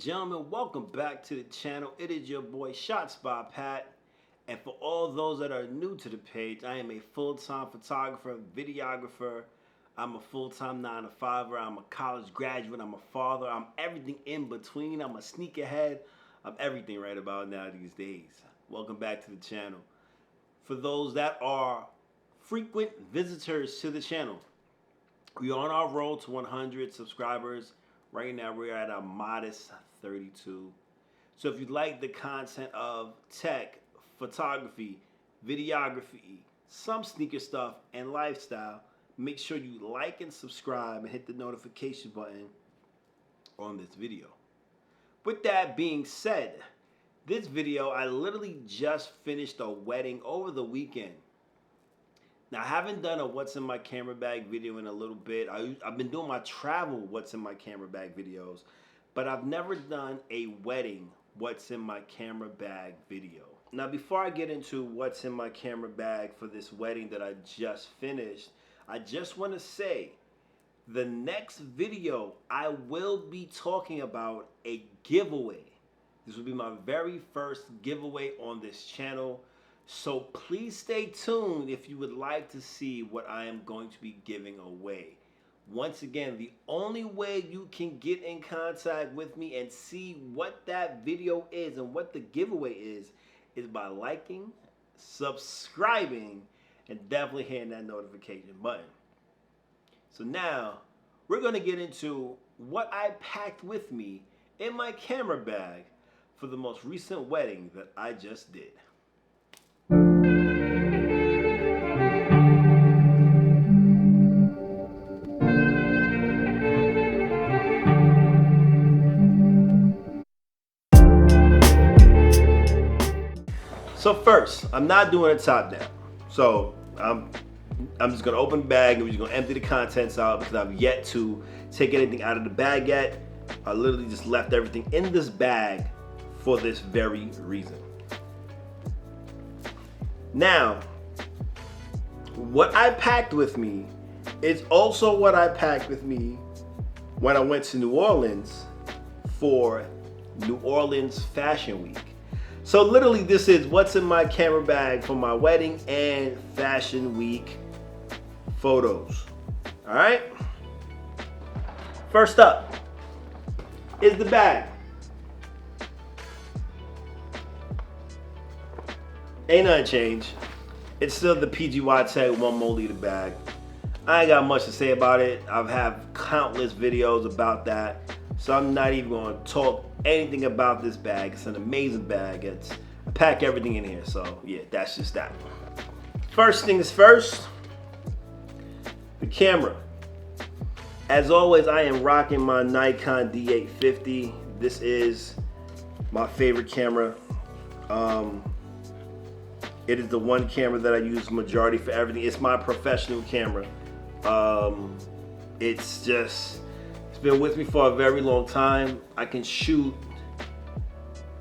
gentlemen, welcome back to the channel. It is your boy Shots by Pat. And for all those that are new to the page, I am a full-time photographer, videographer. I'm a full-time 9-to-5er. I'm a college graduate. I'm a father. I'm everything in between. I'm a sneakerhead. I'm everything right about now these days. Welcome back to the channel. For those that are frequent visitors to the channel, we are on our road to 100 subscribers. Right now we're at a modest 32. So if you like the content of tech, photography, videography, some sneaker stuff, and lifestyle, make sure you like and subscribe and hit the notification button on this video. With that being said, this video, I literally just finished a wedding over the weekend. Now, I haven't done a what's in my camera bag video in a little bit. I've been doing my travel what's in my camera bag videos, but I've never done a wedding what's in my camera bag video. Now, before I get into what's in my camera bag for this wedding that I just finished, I just want to say the next video I will be talking about a giveaway. This will be my very first giveaway on this channel. So please stay tuned if you would like to see what I am going to be giving away. Once again, the only way you can get in contact with me and see what that video is and what the giveaway is by liking, subscribing, and definitely hitting that notification button. So now, we're going to get into what I packed with me in my camera bag for the most recent wedding that I just did. So first, I'm not doing a top down. So I'm just gonna open the bag and we're just gonna empty the contents out because I've yet to take anything out of the bag yet. I literally just left everything in this bag for this very reason. Now, what I packed with me is also what I packed with me when I went to New Orleans for New Orleans Fashion Week. So literally this is what's in my camera bag for my wedding and Fashion Week photos. All right? First up is the bag. Ain't nothing changed. It's still the PGY Tech 1 milliliter bag. I ain't got much to say about it. I've had countless videos about that. So I'm not even going to talk anything about this bag. It's an amazing bag. I pack everything in here. So yeah, that's just that. First thing is first, the camera. As always, I am rocking my Nikon D850. This is my favorite camera. It is the one camera that I use majority for everything. It's my professional camera. It's been with me for a very long time. I can shoot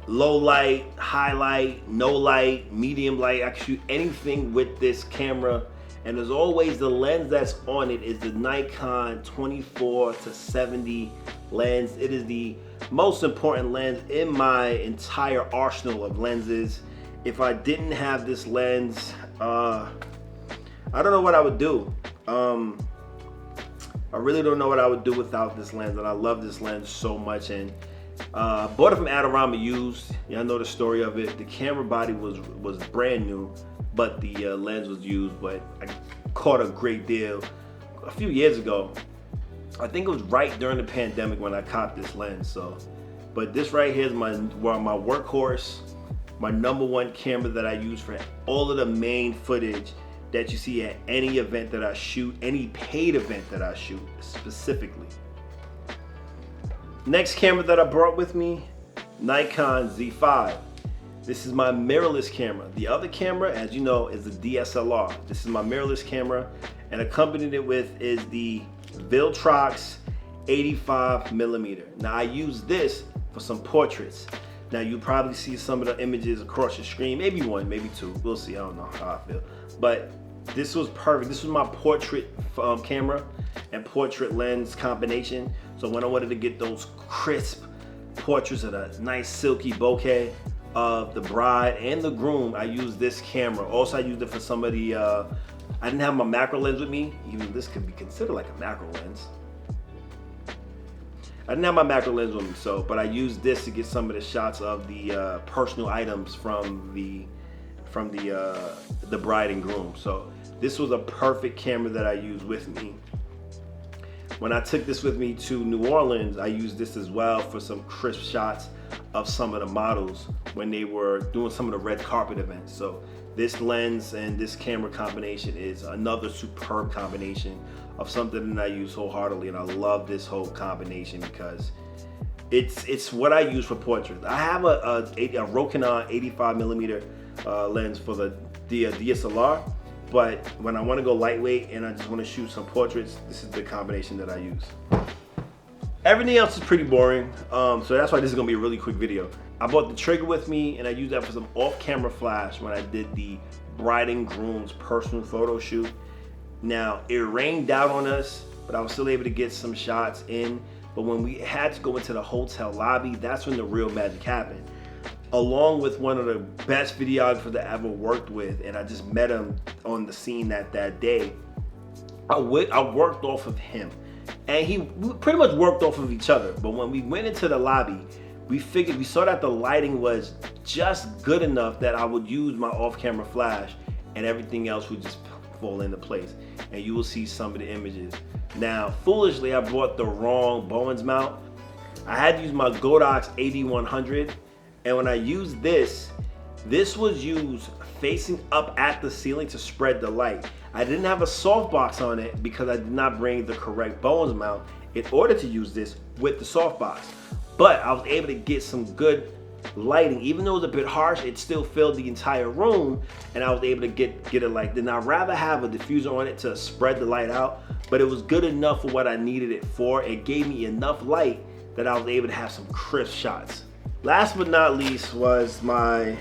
low light, high light, no light, medium light. I can shoot anything with this camera. And as always, the lens that's on it is the Nikon 24-70 lens. It is the most important lens in my entire arsenal of lenses. If I didn't have this lens, I don't know what I would do. I really don't know what I would do without this lens, and I love this lens so much. And bought it from Adorama used. Y'all know the story of it. The camera body was brand new, but the lens was used. But I caught a great deal a few years ago. I think it was right during the pandemic when I caught this lens. So, but this right here is my workhorse, my #1 camera that I use for all of the main footage that you see at any event that I shoot, any paid event that I shoot specifically. Next camera that I brought with me, Nikon Z5. This is my mirrorless camera. The other camera, as you know, is the DSLR. This is my mirrorless camera, and accompanied it with is the Viltrox 85mm. Now I use this for some portraits. Now you probably see some of the images across your screen, maybe one, maybe two, we'll see, I don't know how I feel. But this was perfect. This was my portrait camera and portrait lens combination. So when I wanted to get those crisp portraits of a nice silky bouquet of the bride and the groom, I used this camera. Also, I used it for somebody, I didn't have my macro lens with me. Even this could be considered like a macro lens. I didn't have my macro lens with me, but I used this to get some of the shots of the personal items from the bride and groom. So this was a perfect camera that I used with me. When I took this with me to New Orleans, I used this as well for some crisp shots of some of the models when they were doing some of the red carpet events. So this lens and this camera combination is another superb combination of something that I use wholeheartedly, and I love this whole combination because it's what I use for portraits. I have a Rokinon 85mm lens for the DSLR, but when I want to go lightweight and I just want to shoot some portraits, this is the combination that I use. Everything else is pretty boring, so that's why this is gonna be a really quick video. I brought the trigger with me and I used that for some off-camera flash when I did the bride and groom's personal photo shoot. Now, it rained down on us, but I was still able to get some shots in. But when we had to go into the hotel lobby, that's when the real magic happened. Along with one of the best videographers that I ever worked with, and I just met him on the scene that day, I worked off of him. And we pretty much worked off of each other. But when we went into the lobby, we saw that the lighting was just good enough that I would use my off-camera flash and everything else would just fall into place. And you will see some of the images. Now, foolishly, I brought the wrong Bowens mount. I had to use my Godox AD100. And when I used this was used facing up at the ceiling to spread the light. I didn't have a softbox on it because I did not bring the correct Bowens mount in order to use this with the softbox. But I was able to get some good lighting. Even though it was a bit harsh, it still filled the entire room, and I was able to get it like that. Now, I'd rather have a diffuser on it to spread the light out, but it was good enough for what I needed it for. It gave me enough light that I was able to have some crisp shots. Last but not least was my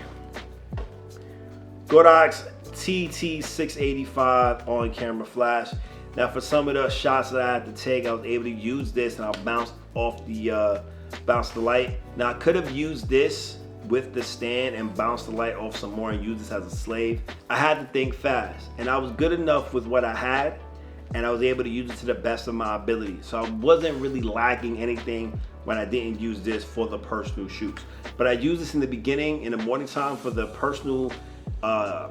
Godox TT685 on-camera flash. Now, for some of the shots that I had to take, I was able to use this, and I bounced off the light. Now, I could have used this with the stand and bounced the light off some more and use this as a slave. I had to think fast, and I was good enough with what I had, and I was able to use it to the best of my ability. So I wasn't really lacking anything when I didn't use this for the personal shoots. But I used this in the beginning, in the morning time, for the personal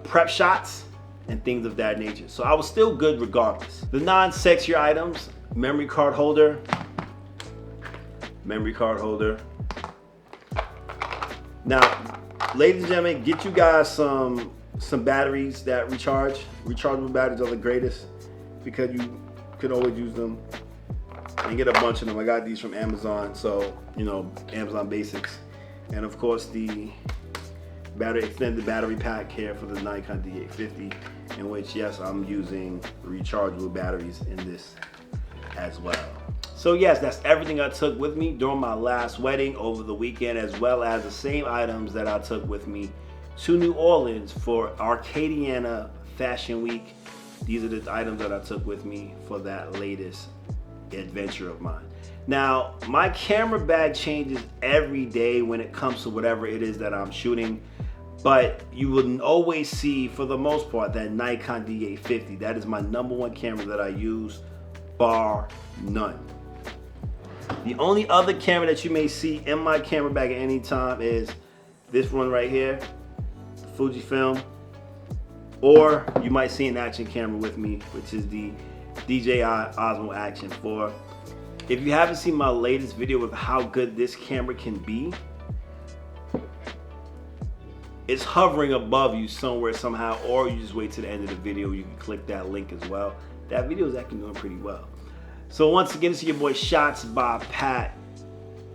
prep shots and things of that nature. So I was still good regardless. The non-sexier items: memory card holder. Now, ladies and gentlemen, get you guys some batteries that rechargeable batteries are the greatest because you can always use them and get a bunch of them. I got these from Amazon, so Amazon Basics, and of course the extended battery pack here for the Nikon D850, in which, yes, I'm using rechargeable batteries in this as well. So yes, that's everything I took with me during my last wedding over the weekend, as well as the same items that I took with me to New Orleans for Arcadiana Fashion Week. These are the items that I took with me for that latest adventure of mine. Now, my camera bag changes every day when it comes to whatever it is that I'm shooting, but you will always see, for the most part, that Nikon D850. That is my #1 camera that I use, bar none. The only other camera that you may see in my camera bag at any time is this one right here, the Fujifilm, or you might see an action camera with me, which is the DJI Osmo Action 4. If you haven't seen my latest video of how good this camera can be, it's hovering above you somewhere somehow, or you just wait to the end of the video. You can click that link as well. That video is actually doing pretty well. So once again, it's your boy Shots by Pat.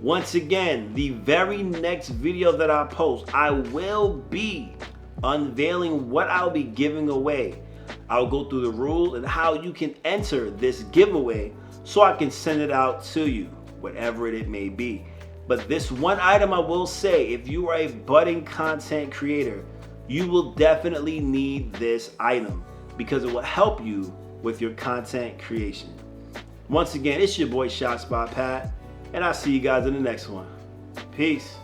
Once again, the very next video that I post, I will be unveiling what I'll be giving away. I'll go through the rules and how you can enter this giveaway so I can send it out to you, whatever it may be. But this one item I will say, if you are a budding content creator, you will definitely need this item because it will help you with your content creation. Once again, it's your boy Shots by Pat, and I'll see you guys in the next one. Peace.